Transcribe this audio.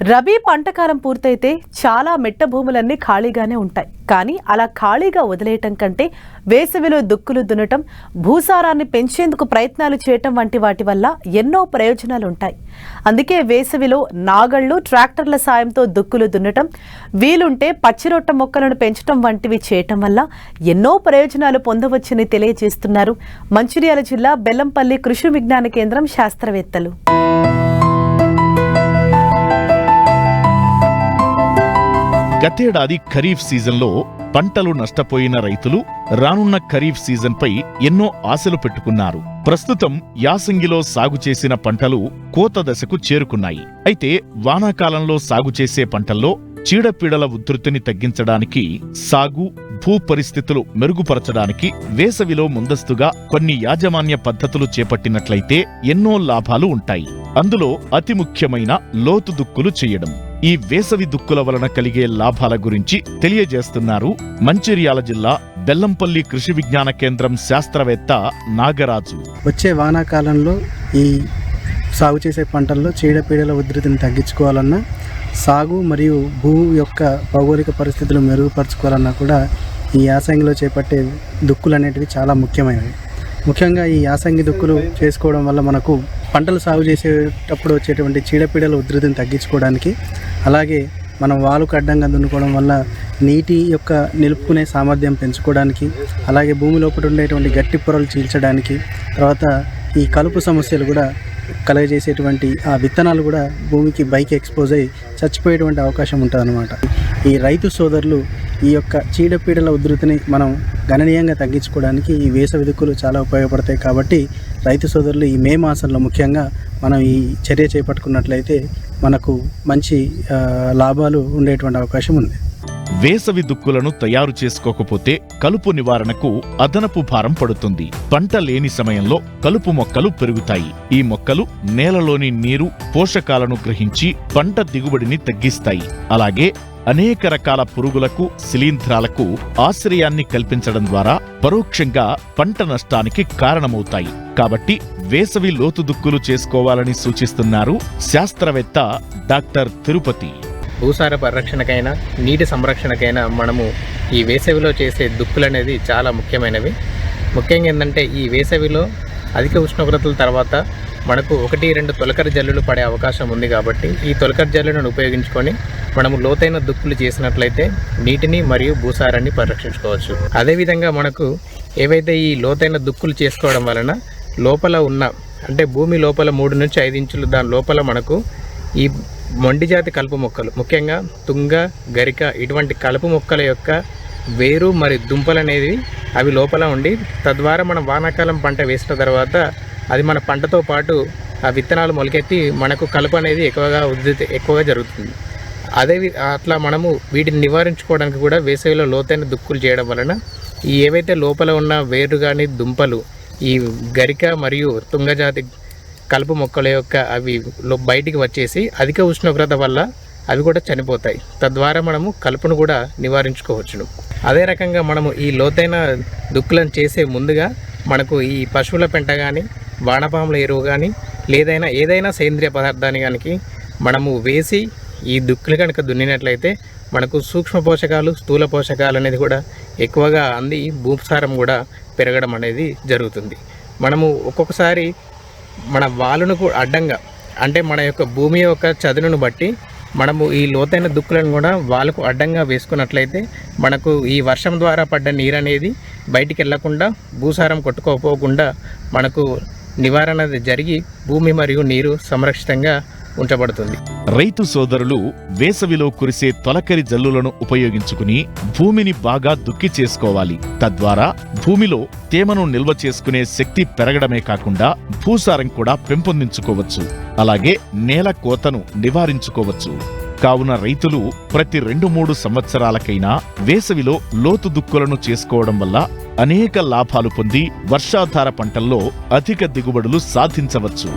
రబీ పంటకాలం పూర్తయితే చాలా మెట్ట భూములన్నీ ఖాళీగానే ఉంటాయి. కానీ అలా ఖాళీగా వదిలేయటం కంటే వేసవిలో దుక్కులు దున్నటం, భూసారాన్ని పెంచేందుకు ప్రయత్నాలు చేయటం వంటి వాటి వల్ల ఎన్నో ప్రయోజనాలు ఉంటాయి. అందుకే వేసవిలో నాగళ్లు, ట్రాక్టర్ల సాయంతో దుక్కులు దున్నటం, వీలుంటే పచ్చిరొట్ట మొక్కలను పెంచడం వంటివి చేయటం వల్ల ఎన్నో ప్రయోజనాలు పొందవచ్చని తెలియజేస్తున్నారు మంచిర్యాల జిల్లా బెల్లంపల్లి కృషి విజ్ఞాన కేంద్రం శాస్త్రవేత్తలు. గతేడాది ఖరీఫ్ సీజన్లో పంటలు నష్టపోయిన రైతులు రానున్న ఖరీఫ్ సీజన్పై ఎన్నో ఆశలు పెట్టుకున్నారు. ప్రస్తుతం యాసంగిలో సాగు చేసిన పంటలు కోత దశకు చేరుకున్నాయి. అయితే వానాకాలంలో సాగు చేసే పంటల్లో చీడపీడల ఉధృతిని తగ్గించడానికి, సాగు భూ పరిస్థితులు మెరుగుపరచడానికి వేసవిలో ముందస్తుగా కొన్ని యాజమాన్య పద్ధతులు చేపట్టినట్లయితే ఎన్నో లాభాలు ఉంటాయి. అందులో అతి ముఖ్యమైన లోతు దుక్కులు చేయడం. ఈ వేసవి దుక్కుల వలన కలిగే లాభాల గురించి తెలియజేస్తున్నారు మంచిర్యాల జిల్లా బెల్లంపల్లి కృషి విజ్ఞాన కేంద్రం శాస్త్రవేత్త నాగరాజు. వచ్చే వానాకాలంలో ఈ సాగు చేసే పంటల్లో చీడపీడల ఉధృతిని తగ్గించుకోవాలన్నా, సాగు మరియు భూ యొక్క భౌగోళిక పరిస్థితులు మెరుగుపరచుకోవాలన్నా కూడా ఈ యాసంగిలో చేపట్టే దుక్కులు అనేటివి చాలా ముఖ్యమైనవి. ముఖ్యంగా ఈ యాసంగి దుక్కులు చేసుకోవడం వల్ల మనకు పంటలు సాగు చేసేటప్పుడు వచ్చేటువంటి చీడపీడల ఉధృతిని తగ్గించుకోవడానికి, అలాగే మనం వాలుకు అడ్డంగా దున్నుకోవడం వల్ల నీటి యొక్క నిలుపుకునే సామర్థ్యం పెంచుకోవడానికి, అలాగే భూమి లోపల ఉండేటువంటి గట్టి పొరలు చీల్చడానికి, తర్వాత ఈ కలుపు సమస్యలు కూడా కలగజేసేటువంటి ఆ విత్తనాలు కూడా భూమికి బైక్ ఎక్స్పోజ్ అయ్యి చచ్చిపోయేటువంటి అవకాశం ఉంటుందన్నమాట. ఈ రైతు సోదరులు ఈ యొక్క చీడపీడల ఉధృతిని మనం గణనీయంగా తగ్గించుకోవడానికి ఈ వేసవి దుక్కులు చాలా ఉపయోగపడతాయి. కాబట్టి రైతు సోదరులు ఈ మే మాసంలో ముఖ్యంగా మనం ఈ చర్య చేపట్టుకున్నట్లయితే మనకు మంచి లాభాలు ఉండేటువంటి అవకాశం ఉంది. వేసవి దుక్కులను తయారు చేసుకోకపోతే కలుపు నివారణకు అదనపు భారం పడుతుంది. పంట లేని సమయంలో కలుపు మొక్కలు పెరుగుతాయి. ఈ మొక్కలు నేలలోని నీరు, పోషకాలను గ్రహించి పంట దిగుబడిని తగ్గిస్తాయి. అలాగే అనేక రకాల పురుగులకు, శిలీంధ్రాలకు ఆశ్రయాన్ని కల్పించడం ద్వారా పరోక్షంగా పంట నష్టానికి కారణమవుతాయి. కాబట్టి వేసవి లోతు దుక్కులు చేసుకోవాలని సూచిస్తున్నారు శాస్త్రవేత్త డాక్టర్ తిరుపతి. భూసార పరిరక్షణకైనా, నీటి సంరక్షణకైనా మనము ఈ వేసవిలో చేసే దుక్కులు అనేది చాలా ముఖ్యమైనవి. ముఖ్యంగా ఏంటంటే ఈ వేసవిలో అధిక ఉష్ణోగ్రతల తర్వాత మనకు 1-2 తొలకరి జల్లులు పడే అవకాశం ఉంది. కాబట్టి ఈ తొలకరి జల్లులను ఉపయోగించుకొని మనము లోతైన దుక్కులు చేసినట్లయితే నీటిని మరియు భూసారాన్ని పరిరక్షించుకోవచ్చు. అదేవిధంగా మనకు ఏవైతే ఈ లోతైన దుక్కులు చేసుకోవడం వలన లోపల ఉన్న, అంటే భూమి లోపల 3 నుంచి 5 ఇంచులు దాని లోపల మనకు ఈ మొండి జాతి కలుపు మొక్కలు, ముఖ్యంగా తుంగ, గరిక ఇటువంటి కలుపు మొక్కల యొక్క వేరు మరియు దుంపలు అనేవి అవి లోపల ఉండి, తద్వారా మనం వానాకాలం పంట వేసిన తర్వాత అది మన పంటతో పాటు ఆ విత్తనాలు మొలకెత్తి మనకు కలుపు అనేది ఎక్కువగా జరుగుతుంది. అట్లా మనము వీటిని నివారించుకోవడానికి కూడా వేసవిలో లోతైన దుక్కులు చేయడం వలన ఈ ఏవైతే లోపల ఉన్న వేరు కానీ దుంపలు, ఈ గరిక మరియు తుంగజాతి కలుపు మొక్కల యొక్క అవి బయటికి వచ్చేసి అధిక ఉష్ణోగ్రత వల్ల అవి కూడా చనిపోతాయి. తద్వారా మనము కలుపును కూడా నివారించుకోవచ్చును. అదే రకంగా మనము ఈ లోతైన దుక్కులను చేసే ముందుగా మనకు ఈ పశువుల పెంట కానీ, వానపాముల ఎరువు కానీ, ఏదైనా సేంద్రియ పదార్థాన్ని కనుక మనము వేసి ఈ దుక్కులు కనుక దున్నినట్లయితే మనకు సూక్ష్మ పోషకాలు, స్థూల పోషకాలు అనేది కూడా ఎక్కువగా అంది భూసారం కూడా పెరగడం అనేది జరుగుతుంది. మనము ఒక్కొక్కసారి మన వాలును అడ్డంగా, అంటే మన యొక్క భూమి యొక్క చదునును బట్టి మనము ఈ లోతైన దుక్కులను కూడా వాలుకు అడ్డంగా వేసుకున్నట్లయితే మనకు ఈ వర్షం ద్వారా పడ్డ నీరు అనేది బయటికి వెళ్లకుండా, భూసారం కొట్టుకోపోకుండా మనకు నివారణ జరిగి భూమి మరియు నీరు సంరక్షితంగా ఉంచబడుతుంది. రైతు సోదరులు వేసవిలో కురిసే తొలకరి జల్లులను ఉపయోగించుకుని భూమిని బాగా దుక్కి చేసుకోవాలి. తద్వారా భూమిలో తేమను నిల్వ చేసుకునే శక్తి పెరగడమే కాకుండా భూసారం కూడా పెంపొందించుకోవచ్చు. అలాగే నేల కోతను నివారించుకోవచ్చు. కావున రైతులు ప్రతి 2-3 సంవత్సరాలకైనా వేసవిలో లోతు దుక్కులను చేసుకోవడం వల్ల అనేక లాభాలు పొంది వర్షాధార పంటల్లో అధిక దిగుబడులు సాధించవచ్చు.